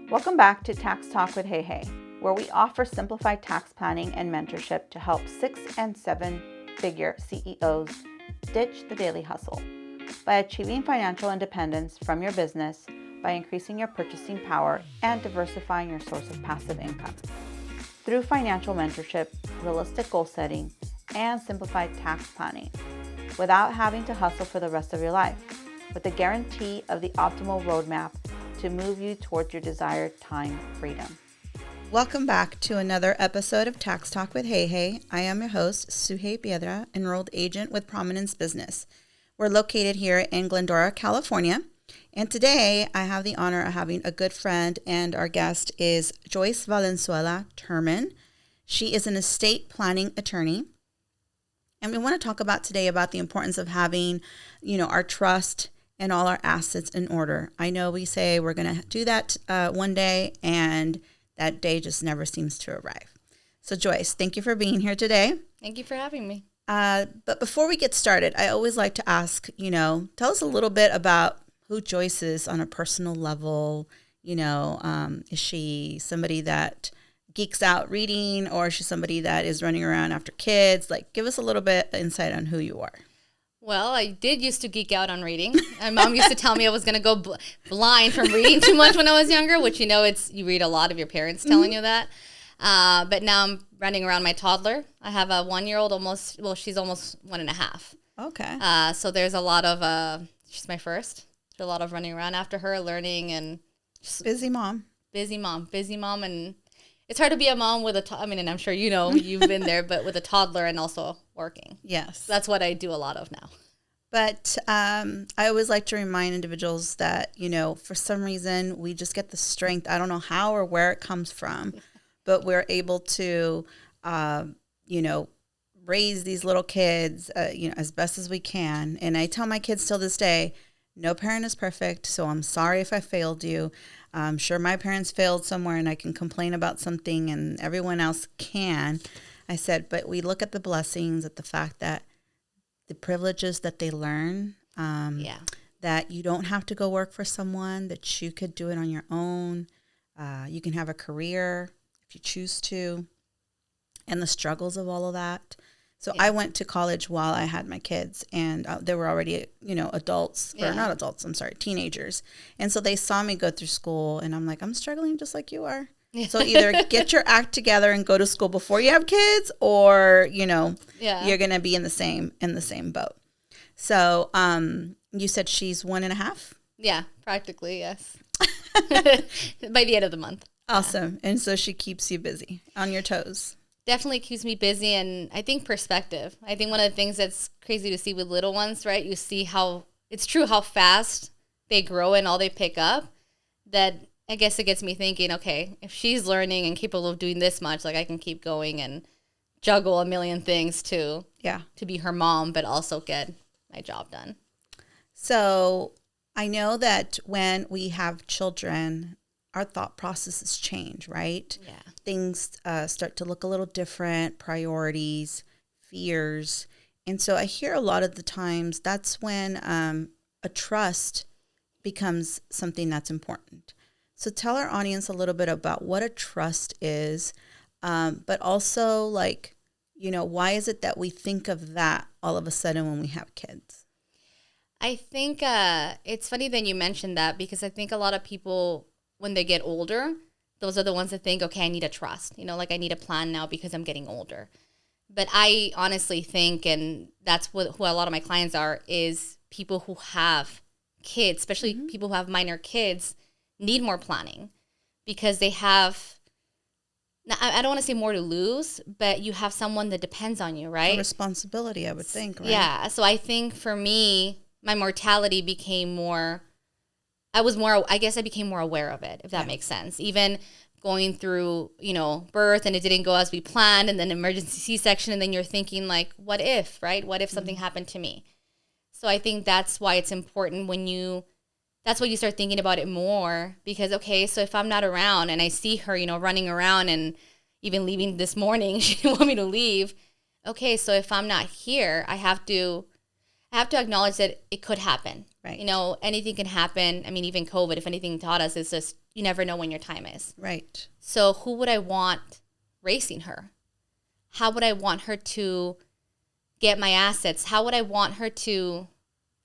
Welcome back to Tax Talk with Hey Hey, where we offer simplified tax planning and mentorship to help 6 and 7-figure CEOs ditch the daily hustle by achieving financial independence from your business by increasing your purchasing power and diversifying your source of passive income. Through financial mentorship, realistic goal setting, and simplified tax planning, without having to hustle for the rest of your life, with the guarantee of the optimal roadmap to move you towards your desired time freedom. Welcome back to another episode of Tax Talk with Hey Hey. I am your host, Suhey Piedra, enrolled agent with Prominence Business. We're located here in Glendora, California. And today I have the honor of having a good friend, and our guest is Joyce Valenzuela Turman. She is an estate planning attorney. And we want to talk about today about the importance of having, our trust and all our assets in order. I know we say we're going to do that one day, and that day just never seems to arrive. So Joyce, thank you for being here today. Thank you for having me. But before we get started, I always like to ask, tell us a little bit about who Joyce is on a personal level. Is she somebody that geeks out reading, or is she somebody that is running around after kids? Like, give us a little bit of insight on who you are. Well, I did used to geek out on reading. My mom used to tell me I was going to go blind from reading too much when I was younger, which, you read a lot of your parents telling you that. But now I'm running around my toddler. I have a 1-year-old she's almost 1.5. Okay. So there's a lot of, she's my first. There's a lot of running around after her, learning, and just busy mom. And it's hard to be a mom with and I'm sure you've been there, but with a toddler and also working. Yes. So that's what I do a lot of now. But I always like to remind individuals that, for some reason, we just get the strength. I don't know how or where it comes from, but we're able to, raise these little kids, as best as we can. And I tell my kids till this day, no parent is perfect, so I'm sorry if I failed you. I'm sure my parents failed somewhere, and I can complain about something, and everyone else can. I said, but we look at the blessings, at the fact that the privileges that they learn, that you don't have to go work for someone, that you could do it on your own. You can have a career if you choose to, and the struggles of all of that. So I went to college while I had my kids, and they were already, adults, or not adults, teenagers. And so they saw me go through school, and I'm like, I'm struggling just like you are. So either get your act together and go to school before you have kids, or, you're going to be in the same boat. So you said she's 1.5? Yeah, practically, yes. By the end of the month. Awesome. Yeah. And so she keeps you busy, on your toes. Definitely keeps me busy, and I think perspective. I think one of the things that's crazy to see with little ones, right? You see how fast they grow and all they pick up, that I guess it gets me thinking, okay, if she's learning and capable of doing this much, like I can keep going and juggle a million things to be her mom, but also get my job done. So I know that when we have children, our thought processes change, right? Yeah. Things start to look a little different, priorities, fears. And so I hear a lot of the times that's when a trust becomes something that's important. So tell our audience a little bit about what a trust is, but also why is it that we think of that all of a sudden when we have kids? I think it's funny that you mentioned that, because I think a lot of people, when they get older, those are the ones that think, okay, I need a trust. I need a plan now because I'm getting older. But I honestly think, and that's who a lot of my clients are, is people who have kids, especially people who have minor kids, need more planning, because they have, I don't want to say more to lose, but you have someone that depends on you, right? A responsibility, I would think, right? Yeah. So I think for me, my mortality became more, I guess I became more aware of it, if that makes sense. Even going through, birth, and it didn't go as we planned, and then emergency C-section, and then you're thinking like, what if, right? What if something happened to me? So I think that's why it's important that's why you start thinking about it more, because, okay, so if I'm not around and I see her, running around and even leaving this morning, she didn't want me to leave. Okay, so if I'm not here, I have to acknowledge that it could happen. Right. Anything can happen. I mean, even COVID, if anything taught us, is just you never know when your time is. Right. So who would I want racing her? How would I want her to get my assets? How would I want her to,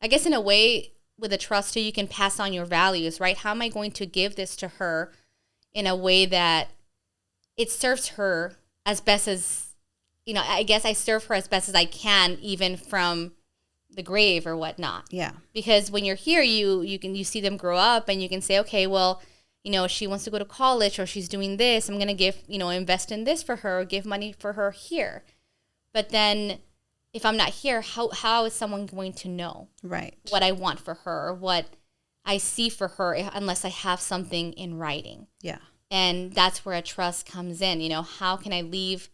I guess in a way with a trust too, you can pass on your values, right? How am I going to give this to her in a way that it serves her as best as, I guess I serve her as best as I can, even from the grave or whatnot. Yeah. Because when you're here, you see them grow up and you can say, okay, well, she wants to go to college or she's doing this. I'm going to invest in this for her or give money for her here. But then if I'm not here, how is someone going to know what I want for her or what I see for her unless I have something in writing? Yeah. And that's where a trust comes in. How can I leave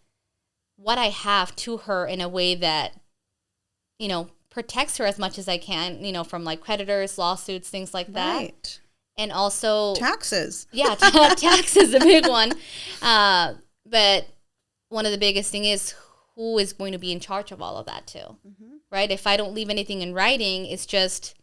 what I have to her in a way that, protects her as much as I can, from like creditors, lawsuits, things like that. Right. And also taxes. Yeah, tax is a big one. But one of the biggest thing is who is going to be in charge of all of that too, right? If I don't leave anything in writing, it's just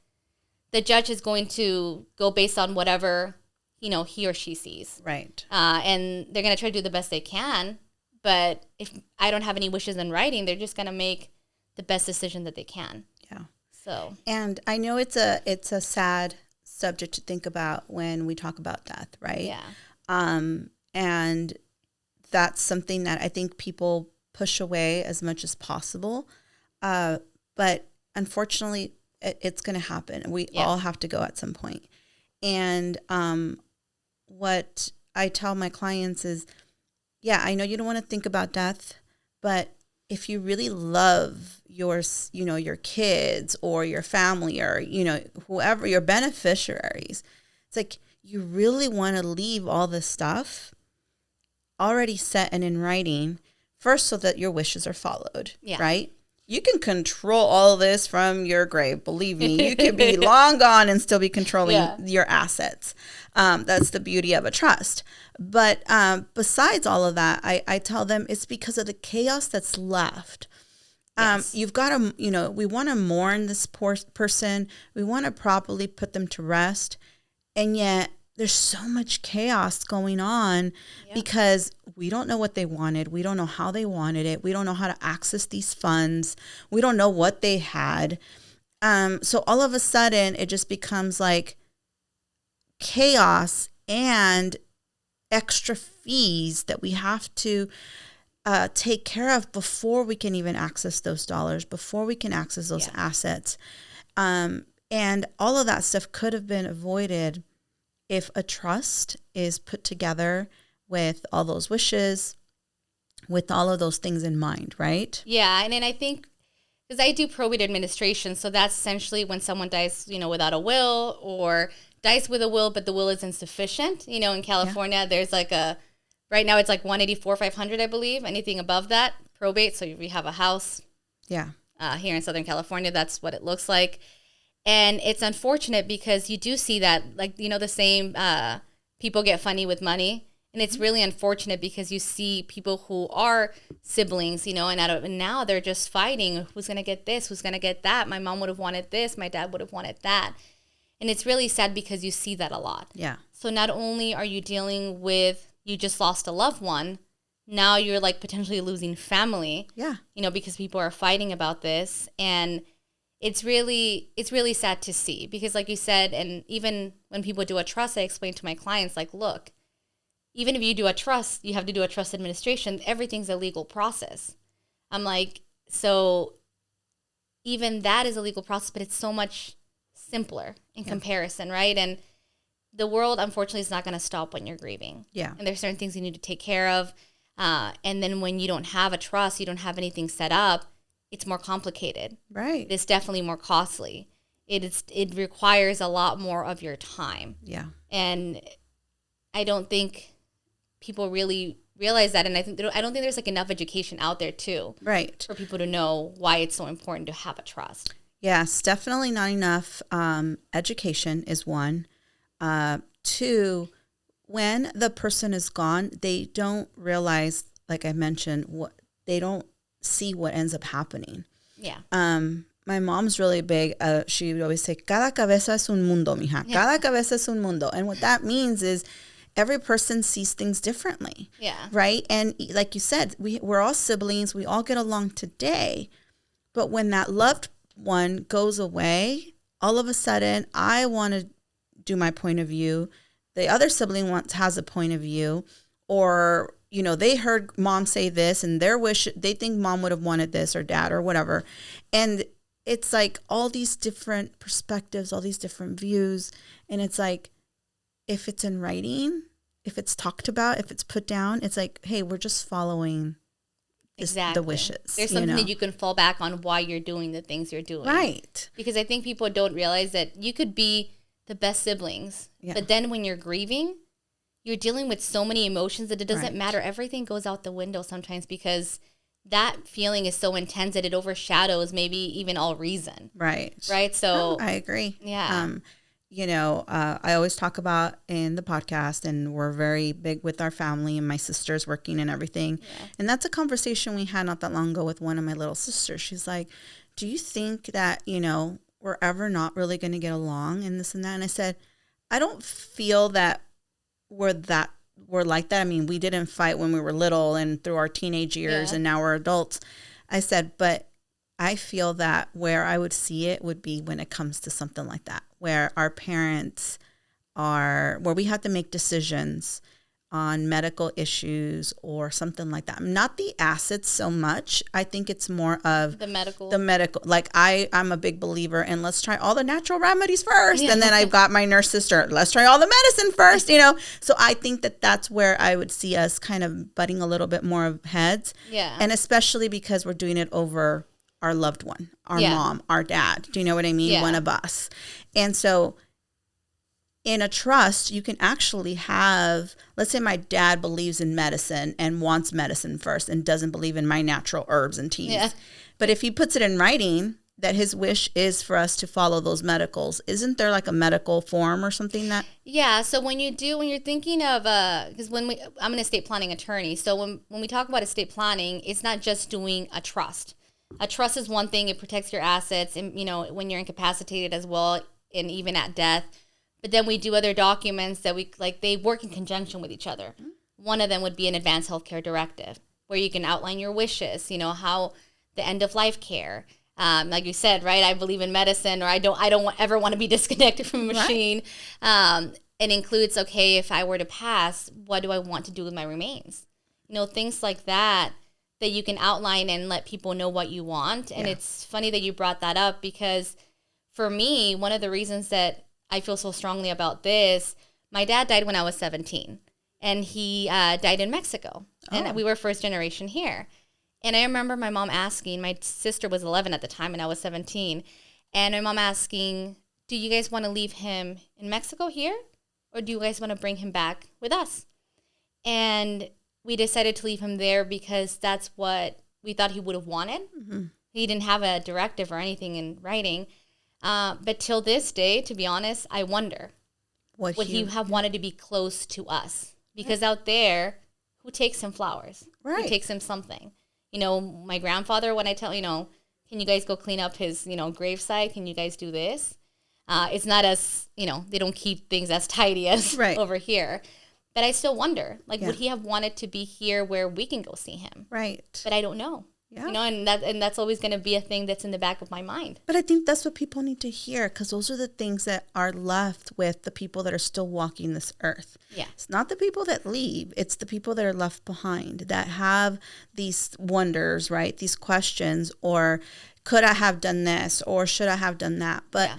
the judge is going to go based on whatever, he or she sees. Right. And they're going to try to do the best they can. But if I don't have any wishes in writing, they're just going to make the best decision that they can. Yeah. So. And I know it's a sad subject to think about when we talk about death, right? Yeah. And that's something that I think people push away as much as possible. But unfortunately, it's going to happen. We all have to go at some point. And what I tell my clients is, I know you don't want to think about death, but if you really love your kids or your family or, whoever, your beneficiaries, it's like you really want to leave all this stuff already set and in writing first so that your wishes are followed, right? You can control all this from your grave. Believe me, you could be long gone and still be controlling your assets. That's the beauty of a trust. But besides all of that, I tell them it's because of the chaos that's left. You've got to, we want to mourn this poor person. We want to properly put them to rest. And yet there's so much chaos going on because we don't know what they wanted. We don't know how they wanted it. We don't know how to access these funds. We don't know what they had. So all of a sudden it just becomes like chaos and extra fees that we have to take care of before we can even access those dollars, before we can access those assets. And all of that stuff could have been avoided if a trust is put together with all those wishes, with all of those things in mind, right? Yeah, and then I think, because I do probate administration, so that's essentially when someone dies, without a will or dies with a will, but the will is insufficient. In California, there's like right now it's like 184, 500, I believe. Anything above that, probate. So if you have a house here in Southern California, that's what it looks like. And it's unfortunate because you do see that, like, the same people get funny with money. And it's really unfortunate because you see people who are siblings, and now they're just fighting. Who's going to get this? Who's going to get that? My mom would have wanted this. My dad would have wanted that. And it's really sad because you see that a lot. Yeah. So not only are you dealing with, you just lost a loved one, now you're like potentially losing family. Yeah. Because people are fighting about this. And it's really sad to see because, like you said, and even when people do a trust, I explain to my clients, like, look, even if you do a trust, you have to do a trust administration. Everything's a legal process. I'm like, so even that is a legal process, but it's so much simpler in comparison, right? And the world, unfortunately, is not going to stop when you're grieving. Yeah. And there's certain things you need to take care of. And then when you don't have a trust, you don't have anything set up, it's more complicated. Right. It's definitely more costly. It requires a lot more of your time. Yeah. And I don't think people really realize that. And I don't think there's like enough education out there too. Right. For people to know why it's so important to have a trust. Yes, definitely not enough. Education is one. Two, when the person is gone, they don't realize, like I mentioned, they don't see what ends up happening. Yeah. my mom's really big. She would always say, cada cabeza es un mundo, mija. Cada cabeza es un mundo. And what that means is every person sees things differently. Yeah. Right? And like you said, we're all siblings. We all get along today. But when that loved one goes away, all of a sudden, I want to do my point of view. The other sibling has a point of view. Or, you know, they heard mom say this and they think mom would have wanted this or dad or whatever. And it's like all these different perspectives, all these different views. And it's like, if it's in writing, if it's talked about, if it's put down, it's like, hey, we're just following the wishes. There's something that you can fall back on why you're doing the things you're doing. Right. Because I think people don't realize that you could be the best siblings. Yeah. But then when you're grieving, you're dealing with so many emotions that it doesn't matter. Everything goes out the window sometimes because that feeling is so intense that it overshadows maybe even all reason. Right. Right. So I agree. Yeah. You know, I always talk about in the podcast, and we're very big with our family and my sister's working and everything. Yeah. And that's a conversation we had not that long ago with one of my little sisters. She's like, do you think that, you know, we're ever not really going to get along and this and that? And I said, I don't feel that we're like that. I mean, we didn't fight when we were little and through our teenage years and now we're adults. I said, but I feel that where I would see it would be when it comes to something like that, where our parents where we have to make decisions on medical issues or something like that. Not the assets so much. I think it's more of the medical. Like I'm a big believer in let's try all the natural remedies first. Yeah. And then I've got my nurse sister, let's try all the medicine first, you know? So I think that that's where I would see us kind of butting a little bit more of heads. Yeah. And especially because we're doing it over our loved one, our mom, our dad. Do you know what I mean? Yeah. One of us. And so in a trust, you can actually have, let's say my dad believes in medicine and wants medicine first and doesn't believe in my natural herbs and teas. Yeah. But if he puts it in writing that his wish is for us to follow those medicals, isn't there like a medical form or something that? Yeah. So when you're thinking of, because I'm an estate planning attorney. So when we talk about estate planning, it's not just doing a trust. A trust is one thing. It protects your assets and, you know, when you're incapacitated as well and even at death. But then we do other documents that they work in conjunction with each other. Mm-hmm. One of them would be an advanced healthcare directive where you can outline your wishes, you know, how the end of life care. Like you said, right? I believe in medicine or I don't ever want to be disconnected from a machine. Right. It includes, okay, if I were to pass, what do I want to do with my remains? You know, things like that you can outline and let people know what you want. And it's funny that you brought that up because for me, one of the reasons that I feel so strongly about this, my dad died when I was 17 and he died in Mexico and we were first generation here. And I remember my mom asking, my sister was 11 at the time and I was 17. And my mom asking, do you guys want to leave him in Mexico here? Or do you guys want to bring him back with us? And we decided to leave him there because that's what we thought he would have wanted. Mm-hmm. He didn't have a directive or anything in writing. But till this day, to be honest, I wonder, would he have wanted to be close to us? Because out there, who takes him flowers? Right. Who takes him something? You know, my grandfather, when I tell, you know, can you guys go clean up his, you know, gravesite? Can you guys do this? It's not as, you know, they don't keep things as tidy as over here. But I still wonder, like, would he have wanted to be here where we can go see him? Right. But I don't know. Yeah. You know, and that's always going to be a thing that's in the back of my mind. But I think that's what people need to hear because those are the things that are left with the people that are still walking this earth. Yeah. It's not the people that leave. It's the people that are left behind that have these wonders, right? These questions or could I have done this or should I have done that? But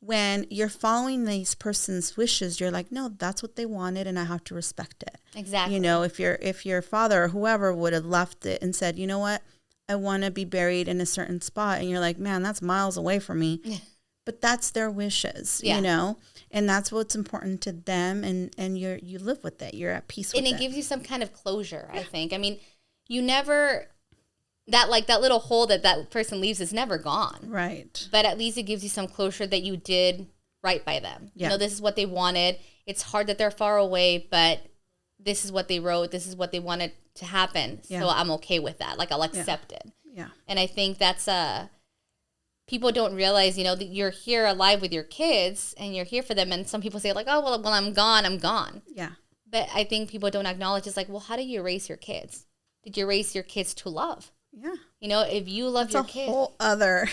when you're following these person's wishes, you're like, no, that's what they wanted and I have to respect it. Exactly. You know, if your father or whoever would have left it and said, you know what? I want to be buried in a certain spot. And you're like, man, that's miles away from me. Yeah. But that's their wishes, you know, and that's what's important to them. And you live with it. You're at peace with it. And it gives you some kind of closure, I think. I mean, you never, that little hole that person leaves is never gone. Right. But at least it gives you some closure that you did right by them. Yeah. You know, this is what they wanted. It's hard that they're far away, but this is what they wrote. This is what they wanted to happen. Yeah. So I'm okay with that. Like I'll accept it. Yeah. And I think that's people don't realize, that you're here alive with your kids and you're here for them. And some people say like, oh, well, I'm gone. I'm gone. Yeah. But I think people don't acknowledge it's like, well, how do you raise your kids? Did you raise your kids to love? Yeah. If you love your kids. That's a whole other.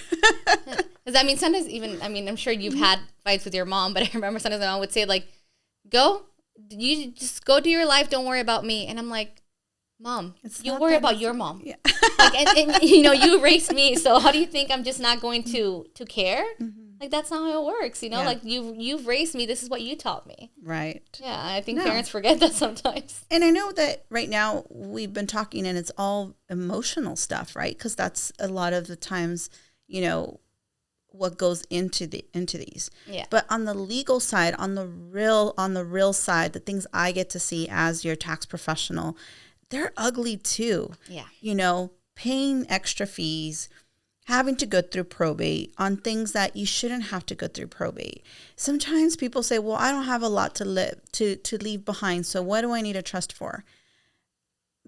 Because sometimes I'm sure you've had fights with your mom, but I remember sometimes my mom would say like, you just go do your life. Don't worry about me. And I'm like, Mom, you worry about your mom. Yeah. and you raised me. So how do you think I'm just not going to care? Mm-hmm. Like, that's not how it works. Yeah. Like you've raised me. This is what you taught me. Right. Yeah. I think parents forget that sometimes. And I know that right now we've been talking and it's all emotional stuff, right? Because that's a lot of the times, what goes into these. Yeah. But on the legal side, on the real side, the things I get to see as your tax professional, they're ugly too. Yeah. Paying extra fees, having to go through probate on things that you shouldn't have to go through probate. Sometimes people say, well, I don't have a lot to leave behind. So what do I need a trust for?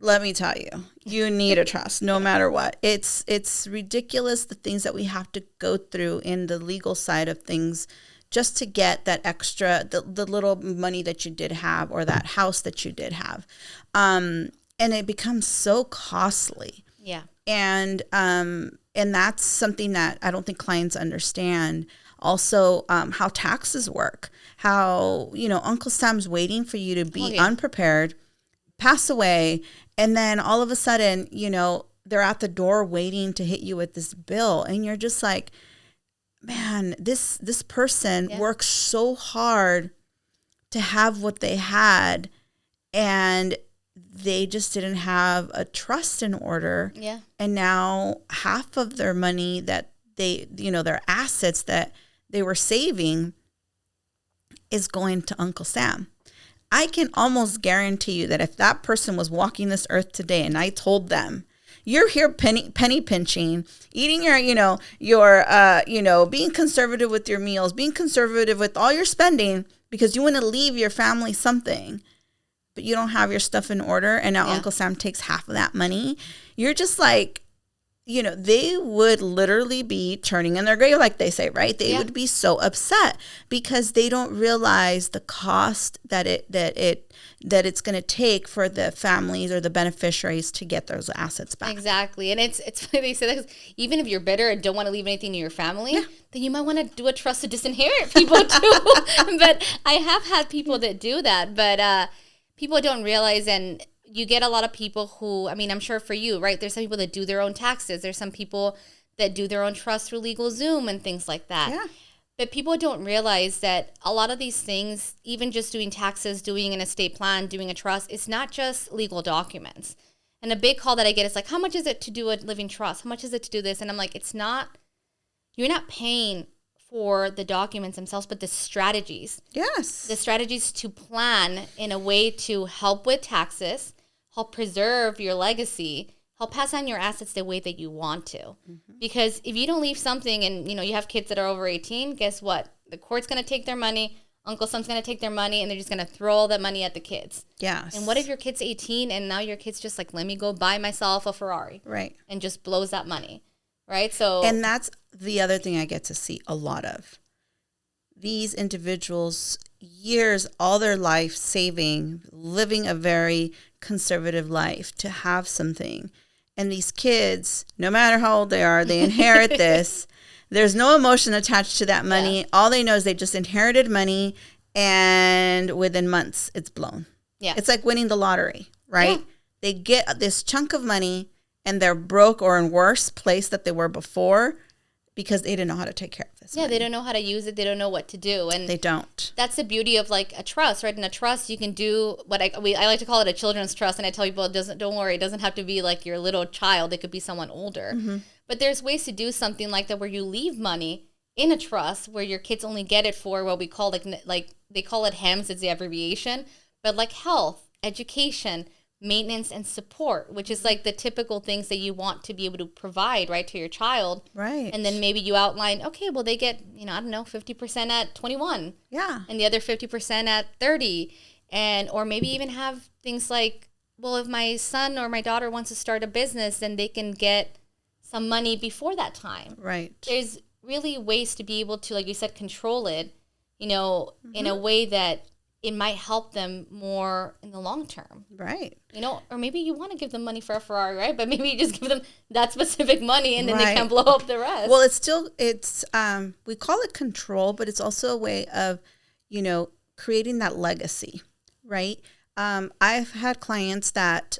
Let me tell you, you need a trust no matter what. It's ridiculous the things that we have to go through in the legal side of things just to get that extra, the little money that you did have or that house that you did have. And it becomes so costly. Yeah. And that's something that I don't think clients understand. Also, how taxes work, how, Uncle Sam's waiting for you to be unprepared, pass away, and then all of a sudden, they're at the door waiting to hit you with this bill. And you're just like, man, this person worked so hard to have what they had, and they just didn't have a trust in order. Yeah. And now half of their money that they, their assets that they were saving is going to Uncle Sam. I can almost guarantee you that if that person was walking this earth today and I told them, you're here penny pinching, eating your being conservative with your meals, being conservative with all your spending because you want to leave your family something, but you don't have your stuff in order, and now Uncle Sam takes half of that money, you're just like, they would literally be turning in their grave, like they say, right? They would be so upset because they don't realize the cost that it's going to take for the families or the beneficiaries to get those assets back. Exactly. And it's funny they say that, because even if you're bitter and don't want to leave anything to your family, then you might want to do a trust to disinherit people too. But I have had people that do that, but people don't realize, and you get a lot of people who, I'm sure for you, right? There's some people that do their own taxes. There's some people that do their own trust through LegalZoom and things like that. Yeah. But people don't realize that a lot of these things, even just doing taxes, doing an estate plan, doing a trust, it's not just legal documents. And a big call that I get is like, how much is it to do a living trust? How much is it to do this? And I'm like, you're not paying for the documents themselves, but the strategies. Yes. The strategies to plan in a way to help with taxes, help preserve your legacy, help pass on your assets the way that you want to. Mm-hmm. Because if you don't leave something and, you have kids that are over 18, guess what? The court's going to take their money, Uncle Sam's going to take their money, and they're just going to throw all that money at the kids. Yes. And what if your kid's 18 and now your kid's just like, let me go buy myself a Ferrari. Right. And just blows that money. Right? So. And that's the other thing I get to see a lot of. These individuals, years, all their life saving, living a very conservative life to have something. And these kids, no matter how old they are, they inherit this. There's no emotion attached to that money. Yeah. All they know is they just inherited money, and within months, it's blown. Yeah. It's like winning the lottery, right? Yeah. They get this chunk of money, and they're broke or in worse place that they were before because they didn't know how to take care of this. Yeah, money. They don't know how to use it. They don't know what to do. And they don't. That's the beauty of like a trust, right? In a trust, you can do what I like to call it a children's trust. And I tell people, don't worry, it doesn't have to be like your little child. It could be someone older. Mm-hmm. But there's ways to do something like that where you leave money in a trust where your kids only get it for what we call like they call it HEMS, it's the abbreviation, but like health, education, maintenance, and support, which is like the typical things that you want to be able to provide, right, to your child. Right. And then maybe you outline, okay, well, they get, 50% at 21. Yeah. And the other 50% at 30. Or maybe even have things like, well, if my son or my daughter wants to start a business, then they can get some money before that time. Right. There's really ways to be able to, like you said, control it, you know, in a way that it might help them more in the long term. Right. You know, or maybe you want to give them money for a Ferrari, right? But maybe you just give them that specific money and then they can blow up the rest. Well, it's we call it control, but it's also a way of, you know, creating that legacy, right? I've had clients that,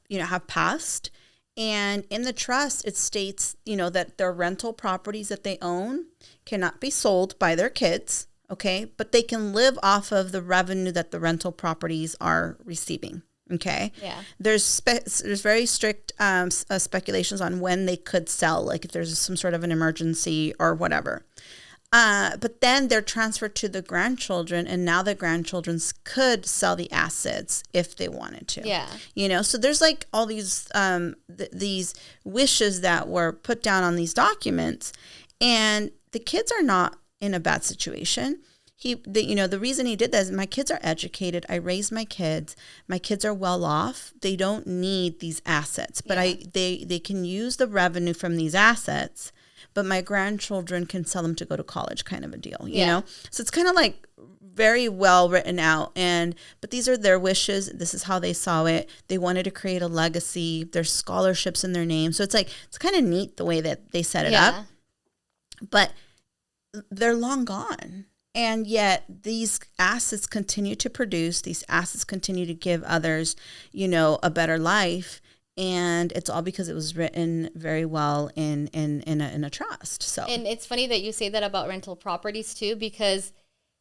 you know, have passed, and in the trust, it states, you know, that their rental properties that they own cannot be sold by their kids. Okay, but they can live off of the revenue that the rental properties are receiving. Okay. Yeah. There's very strict speculations on when they could sell, like if there's some sort of an emergency or whatever. But then they're transferred to the grandchildren, and now the grandchildren could sell the assets if they wanted to. Yeah. You know, so there's like all these these wishes that were put down on these documents, and the kids are not in a bad situation. You know, the reason he did that is my kids are educated. I raised my kids. My kids are well off. They don't need these assets, but they can use the revenue from these assets, but my grandchildren can sell them to go to college, kind of a deal, you know? So it's kind of like very well written out. But these are their wishes. This is how they saw it. They wanted to create a legacy. There's scholarships in their name. So it's like, it's kind of neat the way that they set it up, but they're long gone. And yet these assets continue to produce, these assets continue to give others, you know, a better life. And it's all because it was written very well in a trust. So, and it's funny that you say that about rental properties too, because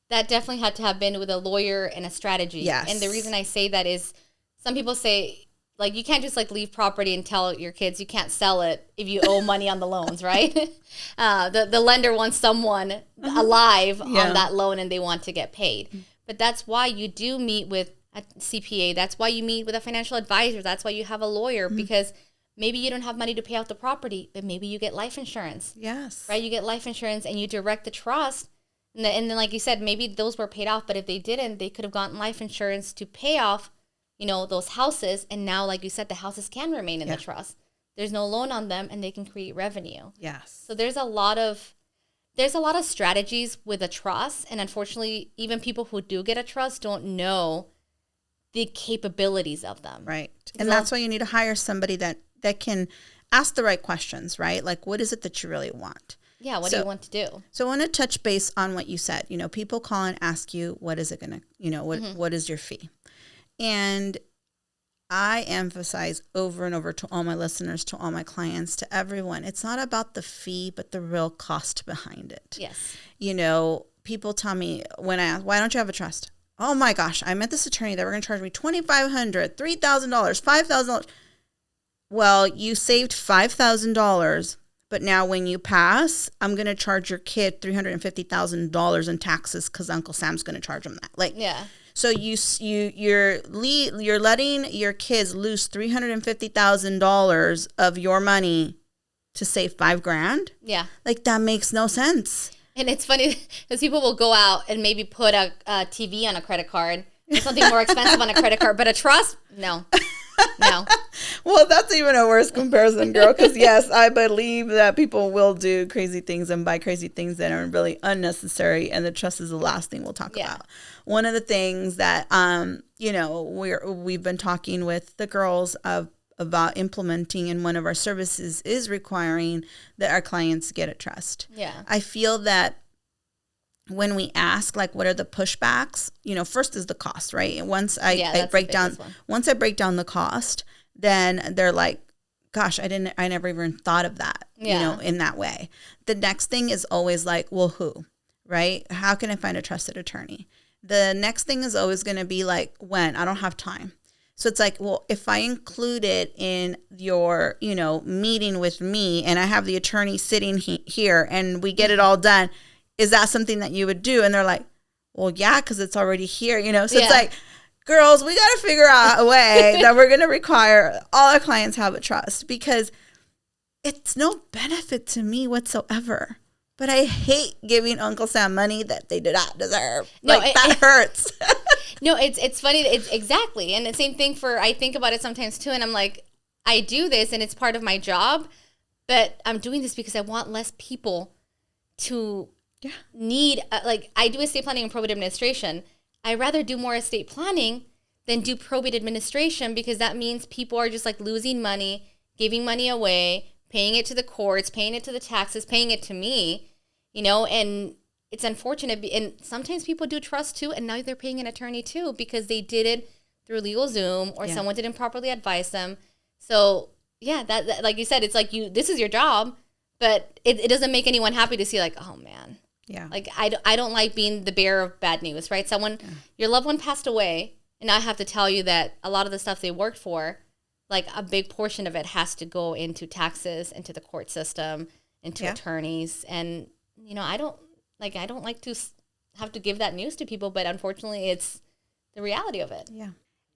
that definitely had to have been with a lawyer and a strategy. Yes. And the reason I say that is some people say, like, you can't just like leave property and tell your kids you can't sell it if you owe money on the loans, right? The lender wants someone alive on that loan and they want to get paid. But that's why you do meet with a CPA. That's why you meet with a financial advisor. That's why you have a lawyer, because maybe you don't have money to pay out the property, but maybe you get life insurance. Yes. Right? You get life insurance and you direct the trust. And then, like you said, maybe those were paid off, but if they didn't, they could have gotten life insurance to pay off, you know, those houses. And now, like you said, the houses can remain in the trust. There's no loan on them and they can create revenue. Yes. So there's a lot of strategies with a trust. And unfortunately, even people who do get a trust don't know the capabilities of them. Right. And that's why you need to hire somebody that can ask the right questions, right? Like, what is it that you really want? Yeah, what do you want to do? So I want to touch base on what you said. You know, people call and ask you, what is it going to, you know, what is your fee? And I emphasize over and over to all my listeners, to all my clients, to everyone, it's not about the fee, but the real cost behind it. Yes. You know, people tell me when I ask, why don't you have a trust? Oh my gosh, I met this attorney that were going to charge me $2,500, $3,000, $5,000. Well, you saved $5,000, but now when you pass, I'm going to charge your kid $350,000 in taxes because Uncle Sam's going to charge them that. Like, yeah. So you're letting your kids lose $350,000 of your money to save $5,000. Yeah. Like, that makes no sense. And it's funny because people will go out and maybe put a TV on a credit card or something more expensive on a credit card, but a trust, no. No. Well, that's even a worse comparison, girl, because yes, I believe that people will do crazy things and buy crazy things that are really unnecessary, and the trust is the last thing we'll talk about. One of the things that, you know, we've been talking with the girls about implementing in one of our services is requiring that our clients get a trust. Yeah. I feel that when we ask, like, what are the pushbacks? You know, first is the cost, right? And once I break down the cost, then they're like, gosh, I never even thought of that, you know, in that way. The next thing is always like, well, who, right? How can I find a trusted attorney? The next thing is always going to be like, when? I don't have time. So it's like, well, if I include it in your, you know, meeting with me and I have the attorney sitting here and we get it all done, is that something that you would do? And they're like, well, yeah, because it's already here, you know? So it's like, girls, we got to figure out a way that we're going to require all our clients have a trust, because it's no benefit to me whatsoever. But I hate giving Uncle Sam money that they did not deserve. No, like, that hurts. No, it's funny. It's exactly. And the same thing I think about it sometimes too. And I'm like, I do this and it's part of my job, but I'm doing this because I want less people to Yeah. need, like I do estate planning and probate administration. I'd rather do more estate planning than do probate administration, because that means people are just like losing money, giving money away, paying it to the courts, paying it to the taxes, paying it to me, and it's unfortunate. And sometimes people do trust too, and now they're paying an attorney too because they did it through LegalZoom or someone didn't properly advise them. So yeah, that like you said, it's like this is your job, but it doesn't make anyone happy to see like, oh man. Yeah. Like I don't like being the bearer of bad news, right? Your loved one passed away, and I have to tell you that a lot of the stuff they worked for, like a big portion of it has to go into taxes, into the court system, into attorneys. And, I don't like to have to give that news to people, but unfortunately it's the reality of it. Yeah.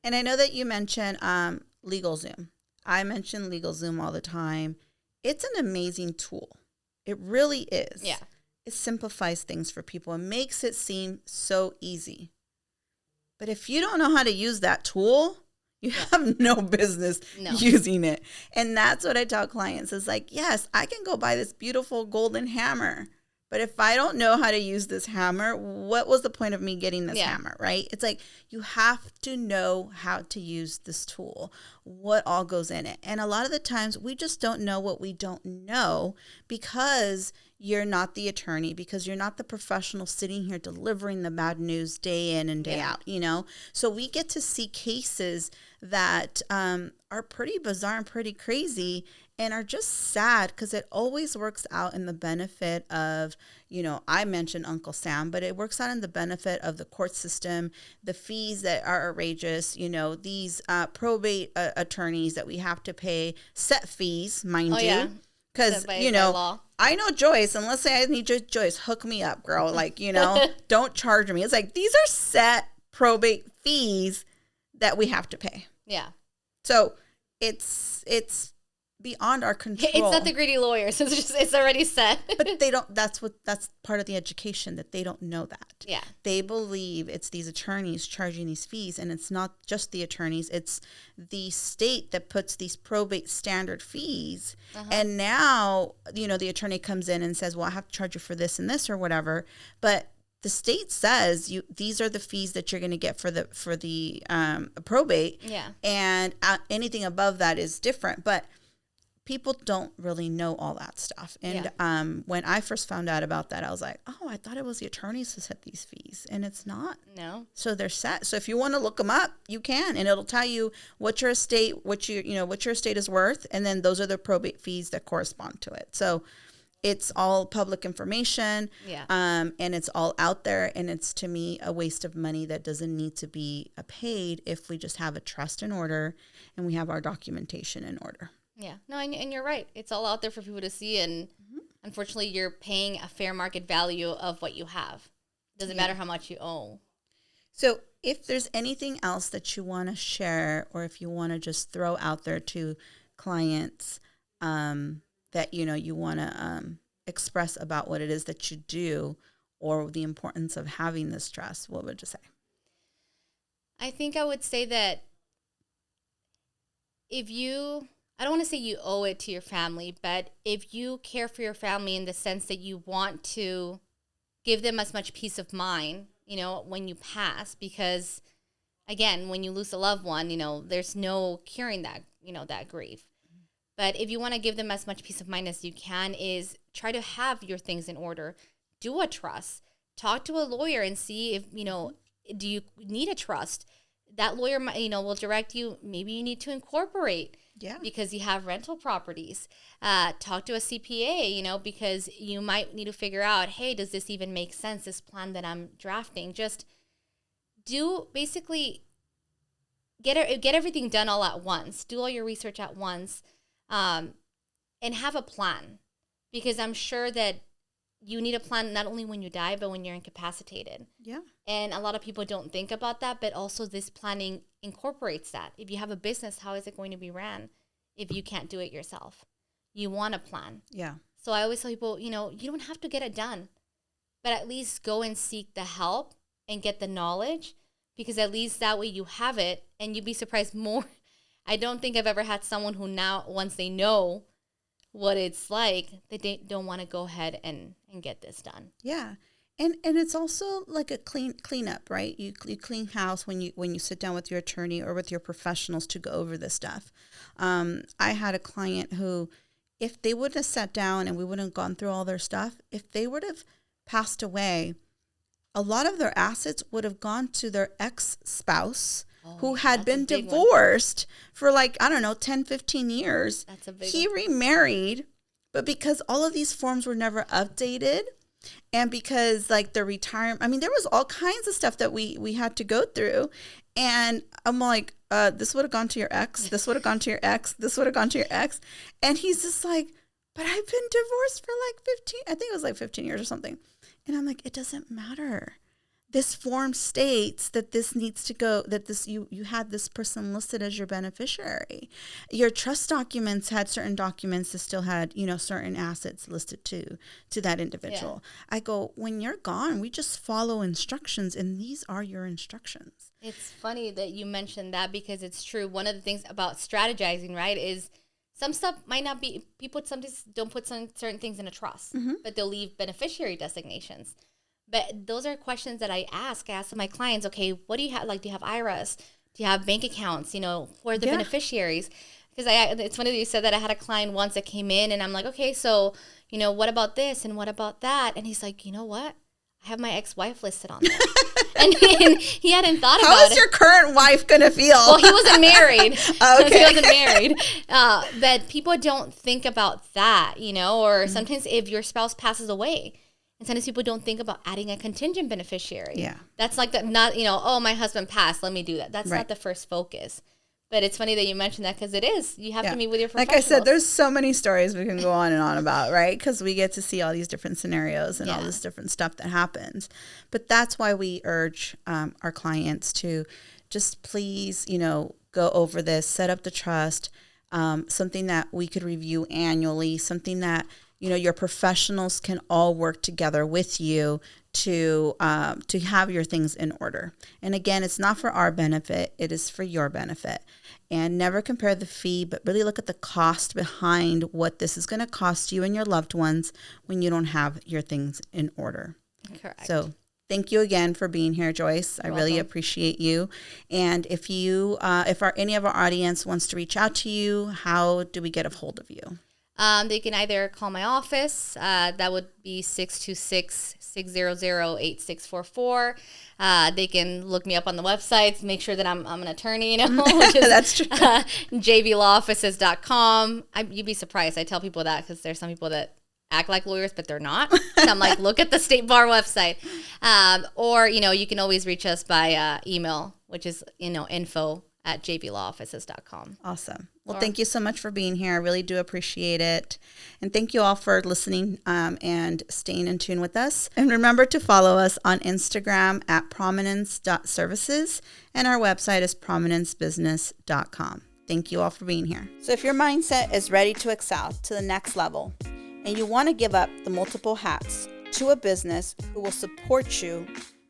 And I know that you mentioned LegalZoom. I mention LegalZoom all the time. It's an amazing tool. It really is. Yeah. It simplifies things for people and makes it seem so easy. But if you don't know how to use that tool, you have no business using it. And that's what I tell clients is like, yes, I can go buy this beautiful golden hammer, but if I don't know how to use this hammer, what was the point of me getting this hammer, right? It's like you have to know how to use this tool, what all goes in it. And a lot of the times we just don't know what we don't know because you're not the attorney, because you're not the professional sitting here delivering the bad news day in and day out, So we get to see cases that are pretty bizarre and pretty crazy and are just sad because it always works out in the benefit of, I mentioned Uncle Sam, but it works out in the benefit of the court system, the fees that are outrageous, these probate attorneys that we have to pay set fees, mind you. Because, I know Joyce, and let's say I need Joyce, hook me up, girl. Like, don't charge me. It's like, these are set probate fees that we have to pay. Yeah. So it's beyond our control. It's not the greedy lawyers. It's already set. But they don't, that's part of the education, that they don't know that. Yeah. They believe it's these attorneys charging these fees, and it's not just the attorneys, it's the state that puts these probate standard fees. And now, the attorney comes in and says, well, I have to charge you for this and this or whatever. But the state says these are the fees that you're going to get for the probate. Yeah. And anything above that is different. But people don't really know all that stuff. And when I first found out about that, I was like, oh, I thought it was the attorneys who set these fees. And it's not. No. So they're set. So if you want to look them up, you can. And it'll tell you what your estate is worth. And then those are the probate fees that correspond to it. So it's all public information. Yeah. And it's all out there. And it's, to me, a waste of money that doesn't need to be paid if we just have a trust in order and we have our documentation in order. Yeah. No, and you're right. It's all out there for people to see. And unfortunately, you're paying a fair market value of what you have. It doesn't matter how much you owe. So if there's anything else that you want to share, or if you want to just throw out there to clients that, you want to express about what it is that you do or the importance of having this trust, what would you say? I think I would say that I don't want to say you owe it to your family, but if you care for your family in the sense that you want to give them as much peace of mind, when you pass, because again, when you lose a loved one, there's no curing that, that grief. But if you want to give them as much peace of mind as you can, is try to have your things in order. Do a trust. Talk to a lawyer and see if, do you need a trust? That lawyer, will direct you. Maybe you need to incorporate. Yeah. Because you have rental properties. Talk to a CPA, because you might need to figure out, hey, does this even make sense, this plan that I'm drafting? Just basically get everything done all at once. Do all your research at once, and have a plan. Because I'm sure that you need a plan not only when you die, but when you're incapacitated. Yeah. And a lot of people don't think about that, but also this planning incorporates that. If you have a business, how is it going to be ran if you can't do it yourself? You want a plan. Yeah. So I always tell people, you don't have to get it done, but at least go and seek the help and get the knowledge, because at least that way you have it, and you'd be surprised more. I don't think I've ever had someone who now, once they know what it's like, they don't want to go ahead and get this done. Yeah. And it's also like a cleanup, right? You clean house when you sit down with your attorney or with your professionals to go over this stuff. I had a client who, if they would have sat down and we wouldn't have gone through all their stuff, if they would have passed away, a lot of their assets would have gone to their ex-spouse who had been divorced for like, I don't know, 10, 15 years. That's a big He remarried, but because all of these forms were never updated, and because like the retirement, I mean, there was all kinds of stuff that we had to go through. And I'm like, this would have gone to your ex. This would have gone to your ex. This would have gone to your ex. And he's just like, but I've been divorced for like 15, I think it was like 15 years or something. And I'm like, it doesn't matter. This form states that this needs to go, that this you had this person listed as your beneficiary. Your trust documents had certain documents that still had, certain assets listed to that individual. Yeah. I go, when you're gone, we just follow instructions, and these are your instructions. It's funny that you mentioned that, because it's true. One of the things about strategizing, right, is some stuff might not be, people sometimes don't put certain things in a trust, but they'll leave beneficiary designations. But those are questions that I ask my clients. Okay, what do you have? Like, do you have IRAs? Do you have bank accounts? Who are the beneficiaries? Because it's funny that you said that. I had a client once that came in, and I'm like, okay, so, what about this and what about that? And he's like, you know what? I have my ex-wife listed on there. and he hadn't thought about it. How is your current wife going to feel? Well, he wasn't married. Okay. He wasn't married. But people don't think about that, or sometimes if your spouse passes away, and sometimes people don't think about adding a contingent beneficiary. Yeah. That's like that, not, oh, my husband passed, let me do that. That's not the first focus. But it's funny that you mentioned that, because it is. You have to meet with your professionals. Like I said, there's so many stories we can go on and on about, right? Because we get to see all these different scenarios and all this different stuff that happens. But that's why we urge our clients to just please, go over this, set up the trust, something that we could review annually, something that, your professionals can all work together with you to have your things in order. And again, it's not for our benefit. It is for your benefit. And never compare the fee, but really look at the cost behind what this is going to cost you and your loved ones when you don't have your things in order. Correct. So thank you again for being here, Joyce. I really appreciate you. And if any of our audience wants to reach out to you, how do we get a hold of you? They can either call my office. That would be 626-600-8644. They can look me up on the websites, make sure that I'm an attorney, which is, That's true. jvlawoffices.com. You'd be surprised. I tell people that because there's some people that act like lawyers, but they're not. So I'm like, look at the State Bar website. Or, you can always reach us by email, which is, info@jvlawoffices.com. Awesome. Well, thank you so much for being here. I really do appreciate it. And thank you all for listening and staying in tune with us. And remember to follow us on Instagram at prominence.services. And our website is prominencebusiness.com. Thank you all for being here. So if your mindset is ready to excel to the next level and you want to give up the multiple hats to a business who will support you,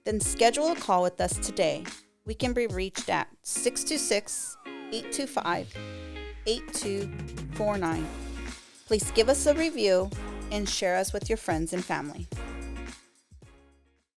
then schedule a call with us today. We can be reached at 626-825-8249. Please give us a review and share us with your friends and family.